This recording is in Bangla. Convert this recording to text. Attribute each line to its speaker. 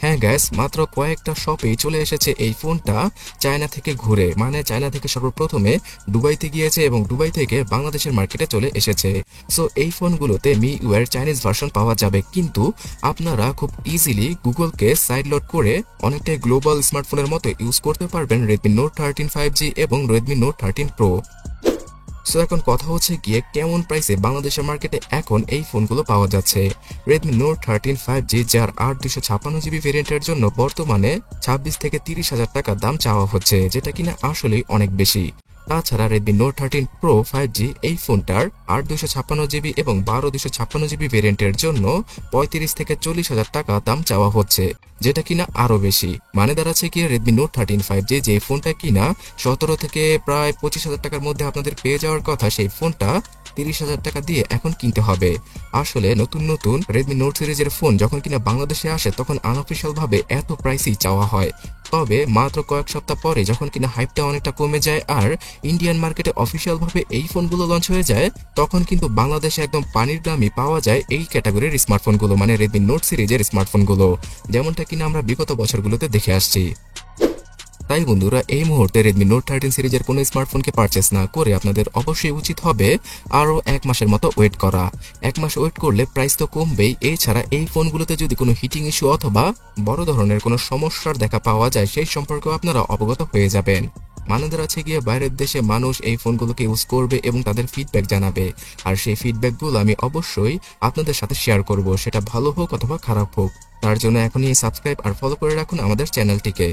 Speaker 1: হ্যাঁ গ্যাস, মাত্র কয়েকটা শপেই চলে এসেছে এই ফোনটা চায়না থেকে ঘুরে, মানে চায়না থেকে সর্বপ্রথমে দুবাইতে গিয়েছে এবং দুবাই থেকে বাংলাদেশের মার্কেটে চলে এসেছে। সো এই ফোনগুলোতে মিইউআই চাইনিজ ভার্সন পাওয়া যাবে, কিন্তু আপনারা খুব ইজিলি গুগলকে সাইড লোড করে অনেকটাই গ্লোবাল স্মার্টফোনের মতো ইউজ করতে পারবেন রেডমি নোট 13 5G এবং রেডমি নোট 13 প্রো। সো এখন কথা হচ্ছে গিয়ে কেমন প্রাইসে বাংলাদেশের মার্কেটে এখন এই ফোনগুলো পাওয়া যাচ্ছে। রেডমি নোট 13 5G যার 8 256GB ভেরিয়েন্টের জন্য বর্তমানে 26 থেকে 30 হাজার টাকা দাম চাওয়া হচ্ছে, যেটা কিনা আসলেই অনেক বেশি। তাছাড়া রেডমি নোট 13 প্রো 5G এই ফোনটার 8 256GB এবং 12 256GB ভেরিয়েন্টের জন্য 35 থেকে 40 হাজার টাকা দাম চাওয়া হচ্ছে, যেটা কিনা আরো বেশি। মানে দাঁড়াচ্ছে কি রেডমি নোট 13 5G যে ফোনটা কিনা 17 থেকে প্রায় 25 হাজার টাকার মধ্যে আপনাদের পেয়ে যাওয়ার কথা, সেই ফোনটা 30 হাজার টাকা দিয়ে এখন কিনতে হবে। আসলে নতুন নতুন রেডমি নোট সিরিজের ফোন যখন কিনা বাংলাদেশে আসে তখন আনঅফিশিয়াল ভাবে এত প্রাইসই চাওয়া হয়। তবে মাত্র কয়েক সপ্তাহ পরে যখন কিনা হাইপটা অনেকটা কমে যায় আর ইন্ডিয়ান মার্কেটে অফিসিয়াল ভাবে এই ফোনগুলো লঞ্চ হয়ে যায়, তখন কিন্তু বাংলাদেশে একদম পানির দামই পাওয়া যায় এই ক্যাটাগরির স্মার্টফোনগুলো, মানে রেডমি নোট সিরিজের স্মার্টফোনগুলো, যেমনটা কিনা আমরা বিগত বছরগুলোতে দেখে আসছি। তাই বন্ধুরা, এই মুহূর্তে রেডমি নোট 13 সিরিজের কোনো স্মার্টফোনকে পারচেস না করে আপনাদের অবশ্যই উচিত হবে আরও 1 মাসের মতো ওয়েট করা। 1 মাস ওয়েট করলে প্রাইস তো কমবেই, এছাড়া এই ফোনগুলোতে যদি কোনো হিটিং ইস্যু অথবা বড় ধরনের কোনো সমস্যার দেখা পাওয়া যায় সেই সম্পর্কেও আপনারা অবগত হয়ে যাবেন। মানে দাঁড়াচ্ছে গিয়ে বাইরের দেশে মানুষ এই ফোনগুলোকে ইউজ করবে এবং তাদের ফিডব্যাক জানাবে, আর সেই ফিডব্যাকগুলো আমি অবশ্যই আপনাদের সাথে শেয়ার করব, সেটা ভালো হোক অথবা খারাপ হোক। তার জন্য এখনই সাবস্ক্রাইব আর ফলো করে রাখুন আমাদের চ্যানেলটিকে।